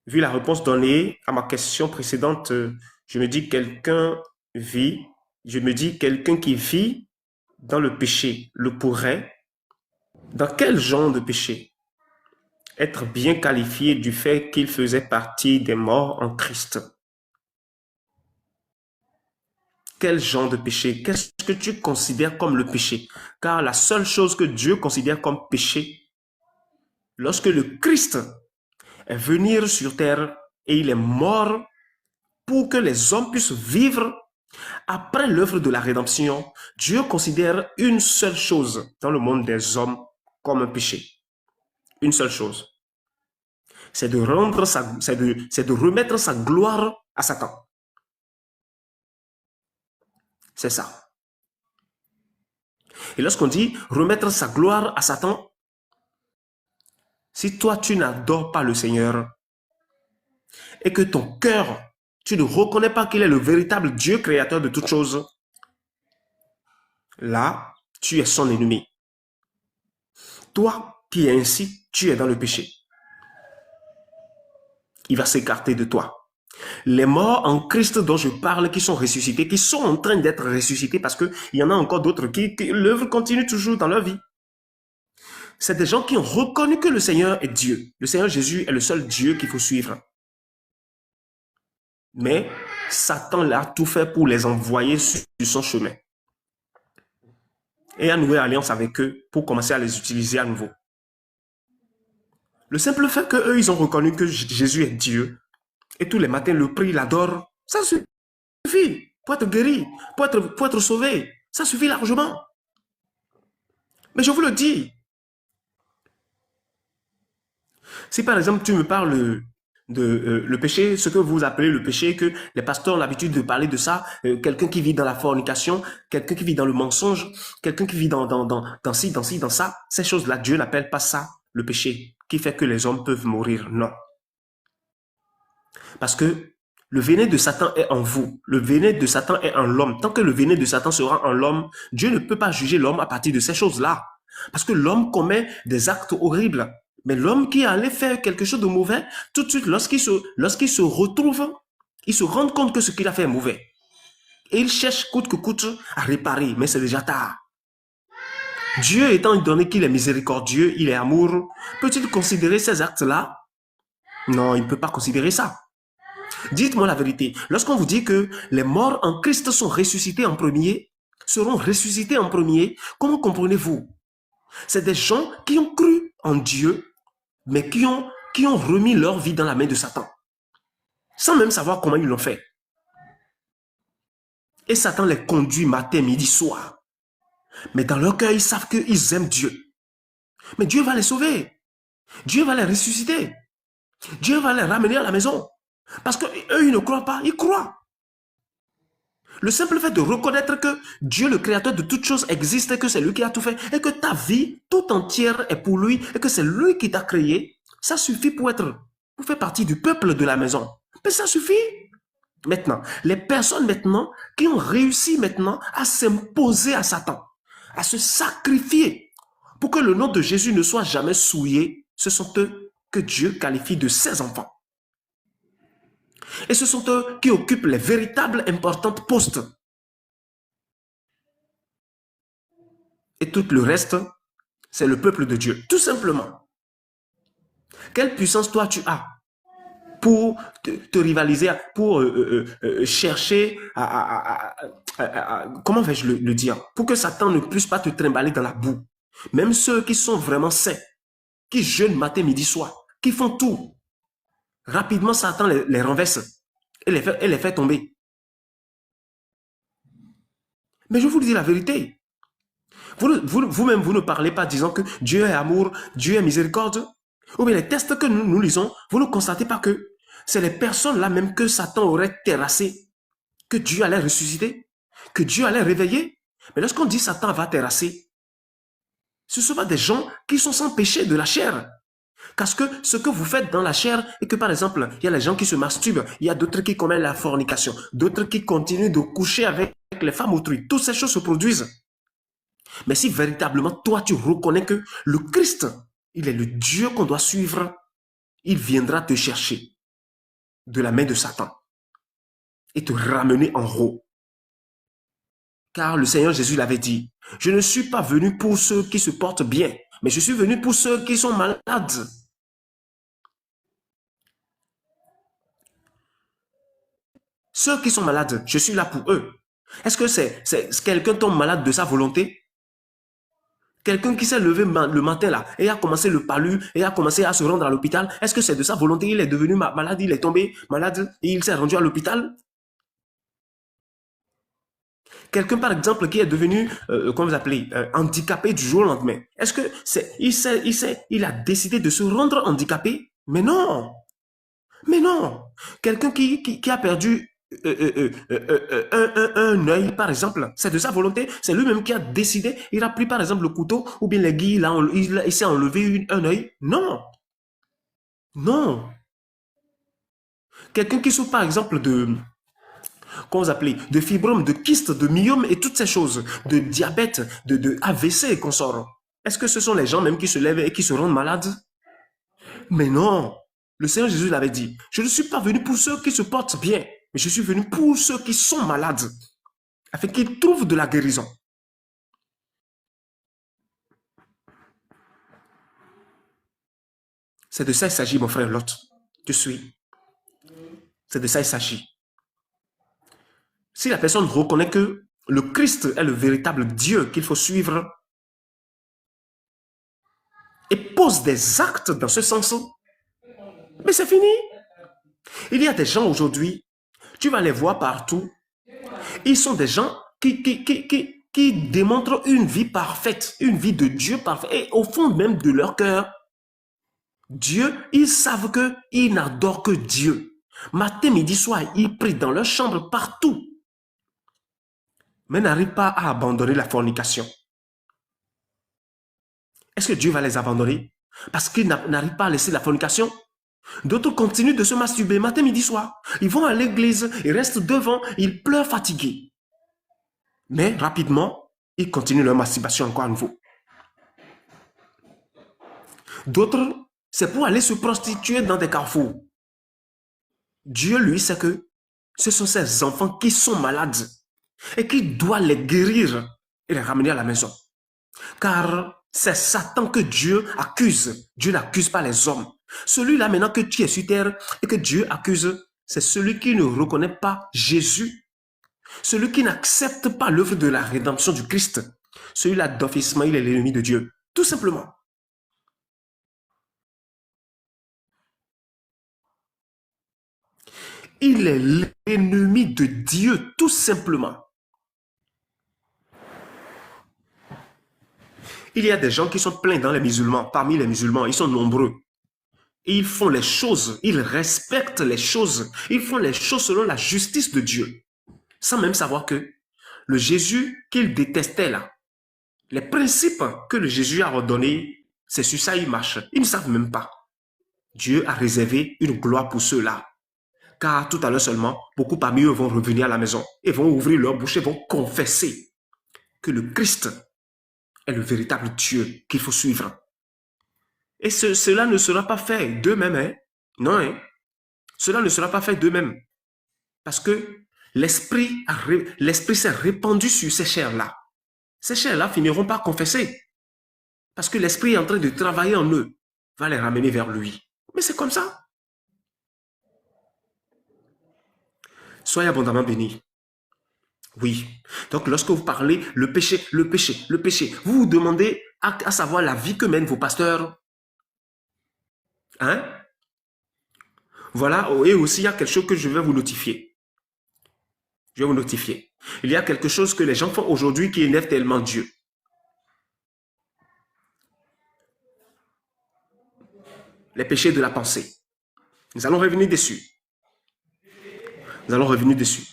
vu la réponse donnée à ma question précédente, je me dis vit, je me dis quelqu'un qui vit dans le péché le pourrait. Dans quel genre de péché? Être bien qualifié du fait qu'il faisait partie des morts en Christ. Quel genre de péché? Qu'est-ce que tu considères comme le péché? Car la seule chose que Dieu considère comme péché, lorsque le Christ est venu sur terre et il est mort pour que les hommes puissent vivre après l'œuvre de la rédemption, Dieu considère une seule chose dans le monde des hommes comme un péché. Une seule chose. C'est de remettre sa gloire à Satan. C'est ça. Et lorsqu'on dit remettre sa gloire à Satan, si toi tu n'adores pas le Seigneur et que ton cœur, tu ne reconnais pas qu'il est le véritable Dieu créateur de toutes choses, là, tu es son ennemi. Toi qui es ainsi, tu es dans le péché. Il va s'écarter de toi. Les morts en Christ dont je parle, qui sont ressuscités, qui sont en train d'être ressuscités parce qu'il y en a encore d'autres qui l'œuvre continue toujours dans leur vie. C'est des gens qui ont reconnu que le Seigneur est Dieu. Le Seigneur Jésus est le seul Dieu qu'il faut suivre. Mais Satan a tout fait pour les envoyer sur son chemin et à nouer alliance avec eux pour commencer à les utiliser à nouveau. Le simple fait qu'eux, ils ont reconnu que Jésus est Dieu et tous les matins le prient, l'adorent, ça suffit pour être guéri, pour être sauvé. Ça suffit largement. Mais je vous le dis, si par exemple tu me parles de le péché, ce que vous appelez le péché, que les pasteurs ont l'habitude de parler de ça, quelqu'un qui vit dans la fornication, quelqu'un qui vit dans le mensonge, quelqu'un qui vit dans ci, dans ça, ces choses-là, Dieu n'appelle pas ça le péché qui fait que les hommes peuvent mourir. Non. Parce que le venin de Satan est en vous. Le venin de Satan est en l'homme. Tant que le venin de Satan sera en l'homme, Dieu ne peut pas juger l'homme à partir de ces choses-là. Parce que l'homme commet des actes horribles. Mais l'homme qui allait faire quelque chose de mauvais, tout de suite, lorsqu'il se retrouve, il se rend compte que ce qu'il a fait est mauvais. Et il cherche coûte que coûte à réparer, mais c'est déjà tard. Dieu étant donné qu'il est miséricordieux, il est amour, peut-il considérer ces actes-là? Non, il ne peut pas considérer ça. Dites-moi la vérité. Lorsqu'on vous dit que les morts en Christ sont ressuscités en premier, seront ressuscités en premier, comment comprenez-vous? C'est des gens qui ont cru en Dieu, mais qui ont remis leur vie dans la main de Satan, sans même savoir comment ils l'ont fait. Et Satan les conduit matin, midi, soir. Mais dans leur cœur, ils savent qu'ils aiment Dieu. Mais Dieu va les sauver. Dieu va les ressusciter. Dieu va les ramener à la maison. Parce qu'eux, ils ne croient pas, ils croient. Le simple fait de reconnaître que Dieu, le créateur de toutes choses, existe et que c'est lui qui a tout fait et que ta vie tout entière est pour lui et que c'est lui qui t'a créé, ça suffit pour faire partie du peuple de la maison. Mais ça suffit. Maintenant, les personnes maintenant qui ont réussi maintenant à s'imposer à Satan, à se sacrifier pour que le nom de Jésus ne soit jamais souillé, ce sont eux que Dieu qualifie de ses enfants. Et ce sont eux qui occupent les véritables importantes postes. Et tout le reste, c'est le peuple de Dieu, tout simplement. Quelle puissance toi tu as pour te rivaliser, pour chercher comment vais-je le dire, pour que Satan ne puisse pas te trimballer dans la boue. Même ceux qui sont vraiment saints, qui jeûnent matin, midi, soir, qui font tout, rapidement Satan les renverse et les fait tomber. Mais je vous dis la vérité. Vous-même, vous ne parlez pas disant que Dieu est amour, Dieu est miséricorde. Ou bien les textes que nous lisons, vous ne constatez pas que c'est les personnes là même que Satan aurait terrassé, que Dieu allait ressusciter, que Dieu allait réveiller. Mais lorsqu'on dit Satan va terrasser, ce ne sont pas des gens qui sont sans péché de la chair. Parce que ce que vous faites dans la chair, et que par exemple, il y a les gens qui se masturbent, il y a d'autres qui commettent la fornication, d'autres qui continuent de coucher avec les femmes autrui. Toutes ces choses se produisent. Mais si véritablement toi tu reconnais que le Christ, il est le Dieu qu'on doit suivre, il viendra te chercher. de la main de Satan et te ramener en haut. Car le Seigneur Jésus l'avait dit, je ne suis pas venu pour ceux qui se portent bien, mais je suis venu pour ceux qui sont malades. Ceux qui sont malades, je suis là pour eux. Est-ce que c'est quelqu'un tombe malade de sa volonté? Quelqu'un qui s'est levé le matin là et a commencé le palu et a commencé à se rendre à l'hôpital, est-ce que c'est de sa volonté? Il est devenu malade, il est tombé malade et il s'est rendu à l'hôpital? Quelqu'un par exemple qui est devenu, comment vous appelez, handicapé du jour au lendemain, est-ce que il a décidé de se rendre handicapé? Mais non, mais non. Quelqu'un qui a perdu un œil, par exemple, c'est de sa volonté, c'est lui-même qui a décidé, il a pris par exemple le couteau ou bien l'aiguille, il s'est enlevé un œil. Non, non. Quelqu'un qui souffre par exemple de, comment vous appelez, de fibrome, de kyste, de myome et toutes ces choses, de diabète, de AVC et consorts. Est-ce que ce sont les gens même qui se lèvent et qui se rendent malades? Mais non. Le Seigneur Jésus l'avait dit, je ne suis pas venu pour ceux qui se portent bien, mais je suis venu pour ceux qui sont malades, afin qu'ils trouvent de la guérison. C'est de ça il s'agit, mon frère Lot. Tu suis. C'est de ça il s'agit. Si la personne reconnaît que le Christ est le véritable Dieu qu'il faut suivre et pose des actes dans ce sens, mais c'est fini. Il y a des gens aujourd'hui, tu vas les voir partout, ils sont des gens qui démontrent une vie parfaite, une vie de Dieu parfaite, et au fond même de leur cœur, Dieu, ils savent qu'ils n'adorent que Dieu. Matin, midi, soir, ils prient dans leur chambre partout, mais n'arrivent pas à abandonner la fornication. Est-ce que Dieu va les abandonner parce qu'ils n'arrivent pas à laisser la fornication? D'autres continuent de se masturber matin, midi, soir. Ils vont à l'église, ils restent devant, ils pleurent fatigués. Mais rapidement, ils continuent leur masturbation encore à nouveau. D'autres, c'est pour aller se prostituer dans des carrefours. Dieu, lui, sait que ce sont ces enfants qui sont malades et qui doit les guérir et les ramener à la maison. Car c'est Satan que Dieu accuse. Dieu n'accuse pas les hommes. Celui-là, maintenant que tu es sur terre et que Dieu accuse, c'est celui qui ne reconnaît pas Jésus. Celui qui n'accepte pas l'œuvre de la rédemption du Christ. Celui-là, d'officement, il est l'ennemi de Dieu. Tout simplement. Il est l'ennemi de Dieu, tout simplement. Il y a des gens qui sont pleins dans les musulmans. Parmi les musulmans, ils sont nombreux. Et ils font les choses, ils respectent les choses, ils font les choses selon la justice de Dieu. Sans même savoir que le Jésus qu'ils détestaient là, les principes que le Jésus a ordonnés, c'est sur ça ils marchent. Ils ne savent même pas. Dieu a réservé une gloire pour ceux-là. Car tout à l'heure seulement, beaucoup parmi eux vont revenir à la maison et vont ouvrir leur bouche et vont confesser que le Christ est le véritable Dieu qu'il faut suivre. Et cela ne sera pas fait d'eux-mêmes. Hein? Non, hein? Cela ne sera pas fait d'eux-mêmes. Parce que l'esprit s'est répandu sur ces chairs-là. Ces chairs-là finiront par confesser. Parce que l'esprit est en train de travailler en eux, va les ramener vers lui. Mais c'est comme ça. Soyez abondamment bénis. Oui. Donc, lorsque vous parlez le péché, vous vous demandez à savoir la vie que mènent vos pasteurs. Hein? Voilà. Et aussi, il y a quelque chose que je vais vous notifier. Je vais vous notifier. Il y a quelque chose que les gens font aujourd'hui qui énerve tellement Dieu. Les péchés de la pensée. Nous allons revenir dessus. Nous allons revenir dessus.